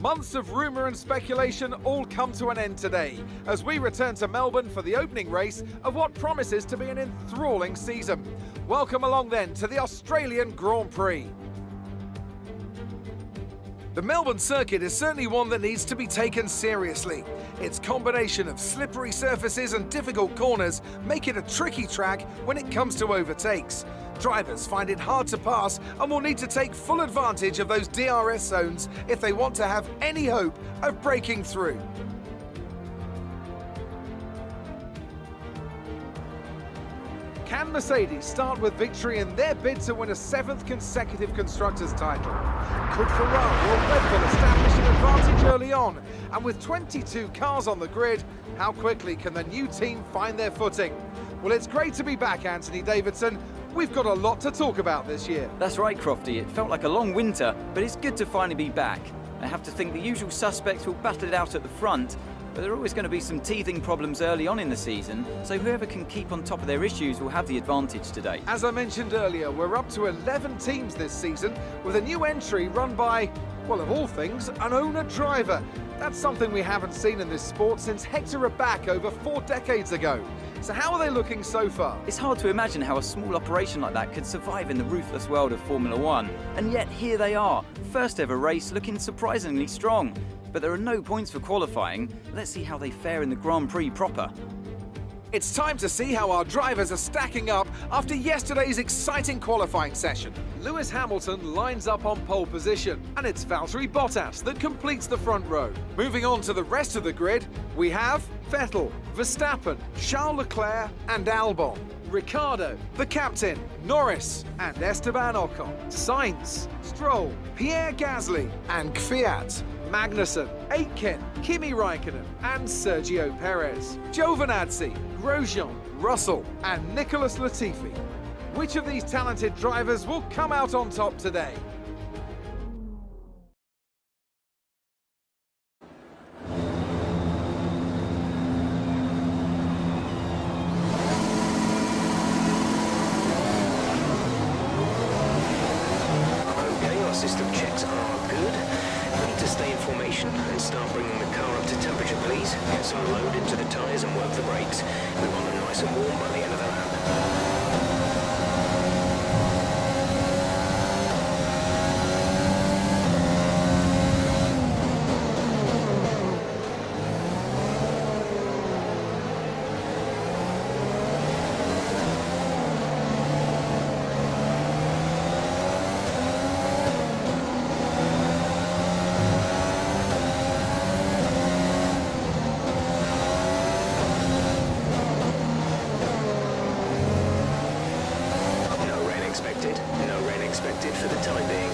Months of rumour and speculation all come to an end today as we return to Melbourne for the opening race of what promises to be an enthralling season. Welcome along then to the Australian Grand Prix. The Melbourne circuit is certainly one that needs to be taken seriously. Its combination of slippery surfaces and difficult corners make it a tricky track when it comes to overtakes. Drivers find it hard to pass and will need to take full advantage of those DRS zones if they want to have any hope of breaking through. Can Mercedes start with victory in their bid to win a 7th consecutive Constructors' title? Could Ferrari or Red Bull establish an advantage early on? And with 22 cars on the grid, how quickly can the new team find their footing? Well, it's great to be back, Anthony Davidson. We've got a lot to talk about this year. That's right, Crofty. It felt like a long winter, but it's good to finally be back. I have to think the usual suspects will battle it out at the front, but there are always going to be some teething problems early on in the season, so whoever can keep on top of their issues will have the advantage today. As I mentioned earlier, we're up to 11 teams this season, with a new entry run by, well, of all things, an owner-driver. That's something we haven't seen in this sport since Hector Raback over 4 decades ago. So how are they looking so far? It's hard to imagine how a small operation like that could survive in the ruthless world of Formula One. And yet here they are, first ever race looking surprisingly strong. But there are no points for qualifying. Let's see how they fare in the Grand Prix proper. It's time to see how our drivers are stacking up after yesterday's exciting qualifying session. Lewis Hamilton lines up on pole position, and it's Valtteri Bottas that completes the front row. Moving on to the rest of the grid, we have Vettel, Verstappen, Charles Leclerc and Albon, Ricciardo, the captain, Norris and Esteban Ocon, Sainz, Stroll, Pierre Gasly and Kvyat, Magnussen, Aitken, Kimi Raikkonen and Sergio Perez, Giovinazzi, Grosjean, Russell and Nicholas Latifi. Which of these talented drivers will come out on top today? Okay, our system checks are good. We need to stay in formation and start bringing the car up to temperature, please. Get some load into the tyres and work the brakes. We want them nice and warm by the end of the lap. No rain expected for the time being.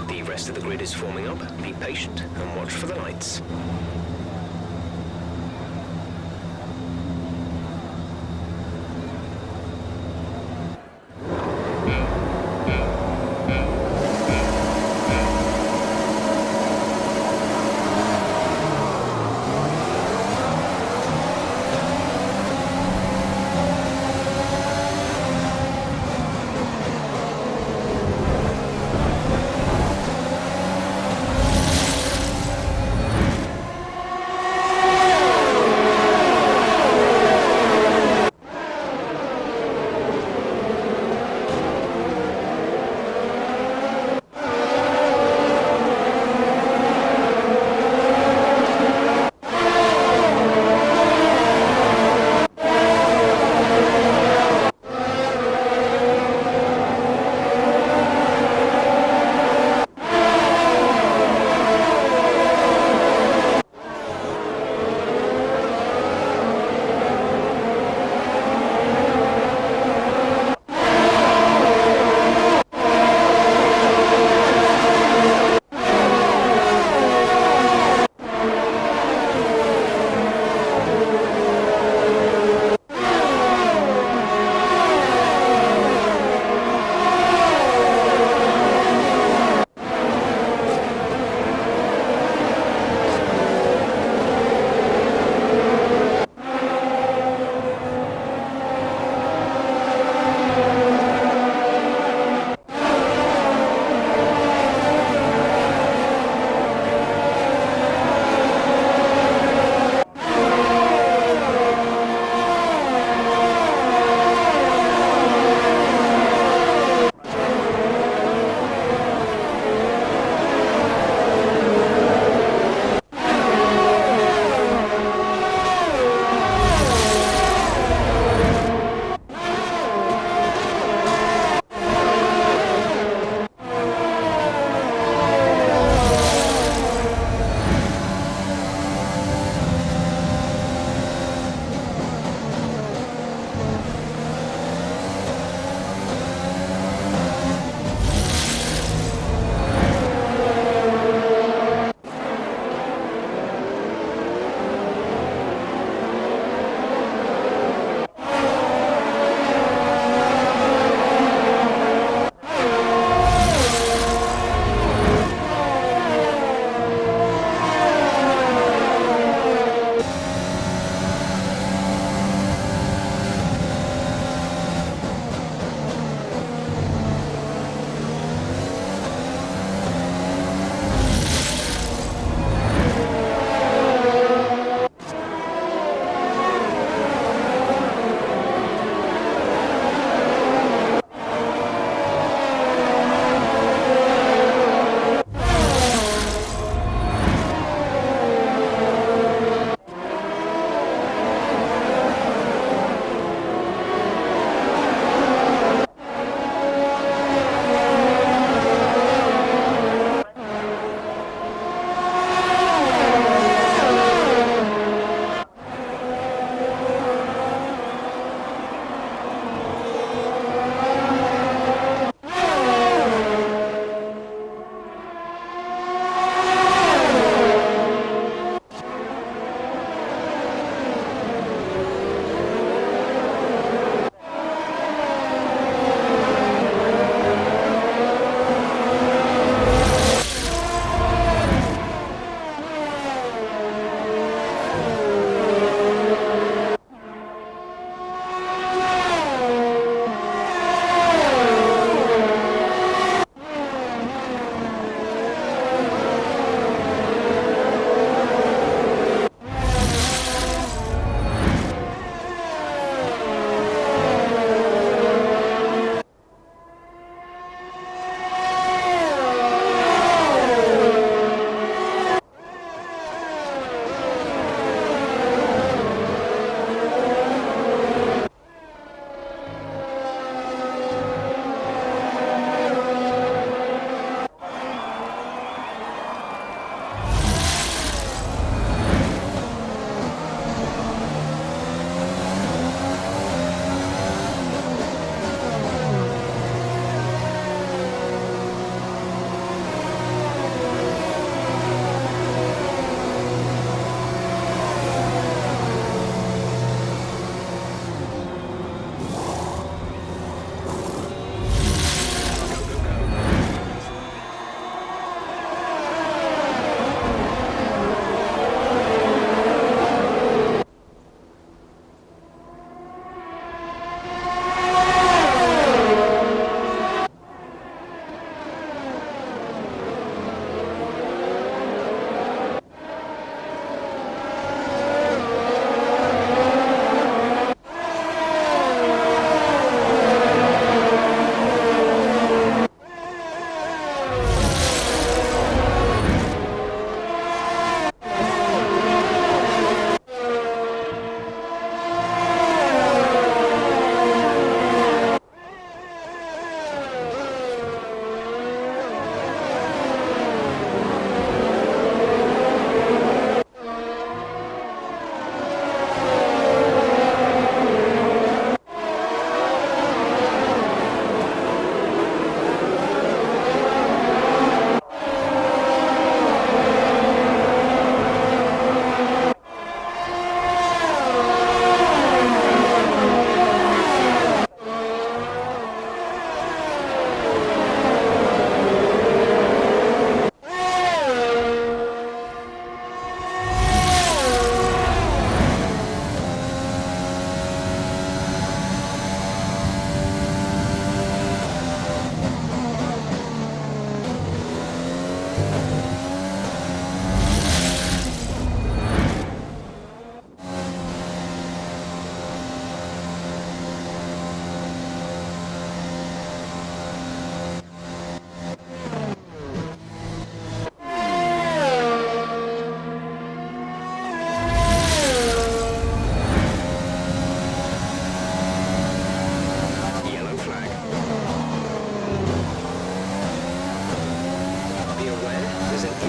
The rest of the grid is forming up. Be patient and watch for the lights.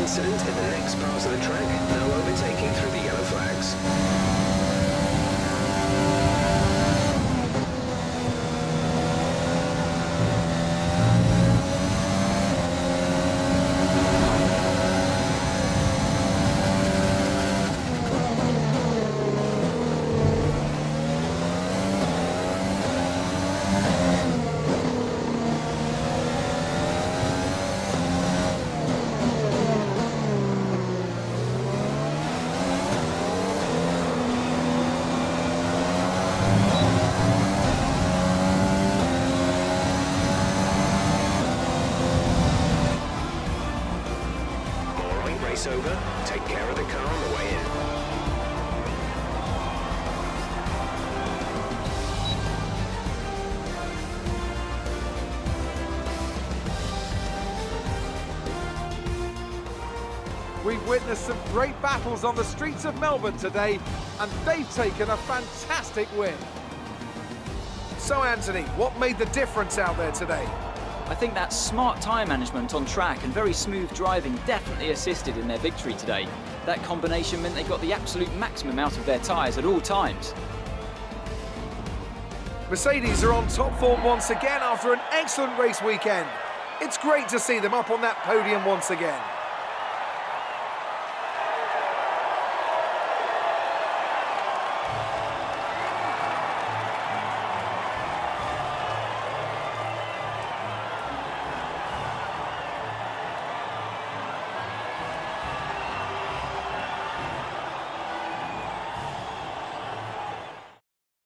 incident in the next part of the track. No overtaking through the yellow flags. Race over. Take care of the car on the way in. We've witnessed some great battles on the streets of Melbourne today, and they've taken a fantastic win. So Anthony, what made the difference out there today? I think that smart tyre management on track and very smooth driving definitely assisted in their victory today. That combination meant they got the absolute maximum out of their tyres at all times. Mercedes are on top form once again after an excellent race weekend. It's great to see them up on that podium once again.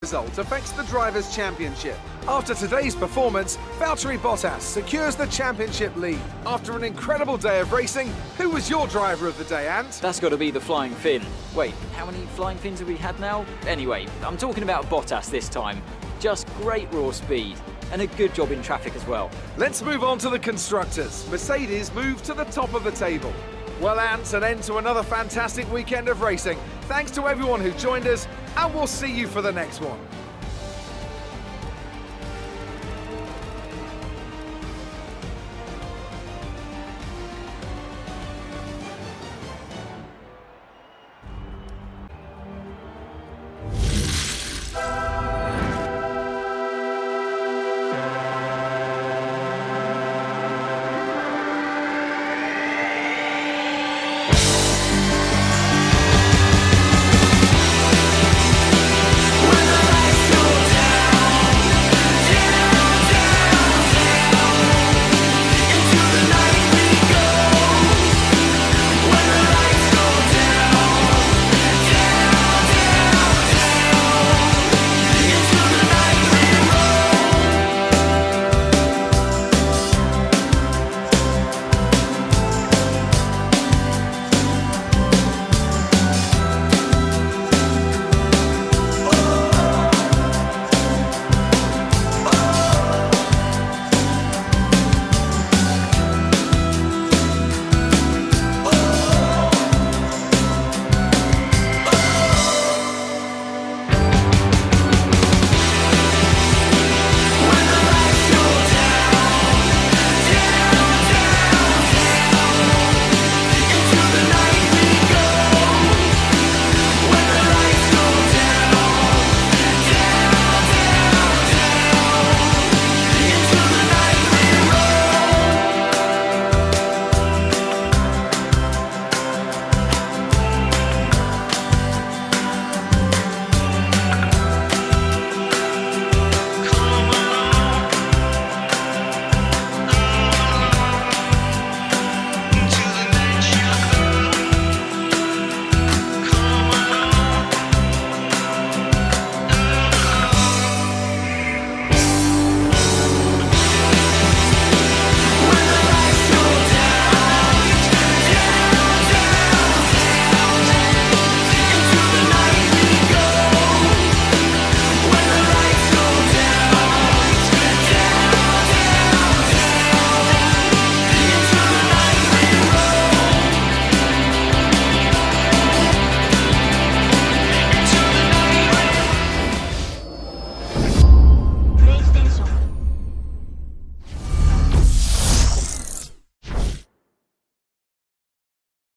Result affects the Drivers' Championship. After today's performance, Valtteri Bottas secures the championship lead. After an incredible day of racing, who was your driver of the day, Ant? That's got to be the Flying Finn. Wait, how many Flying Fins have we had now? Anyway, I'm talking about Bottas this time. Just great raw speed and a good job in traffic as well. Let's move on to the constructors. Mercedes move to the top of the table. Well, Ant, an end to another fantastic weekend of racing. Thanks to everyone who joined us, and we'll see you for the next one.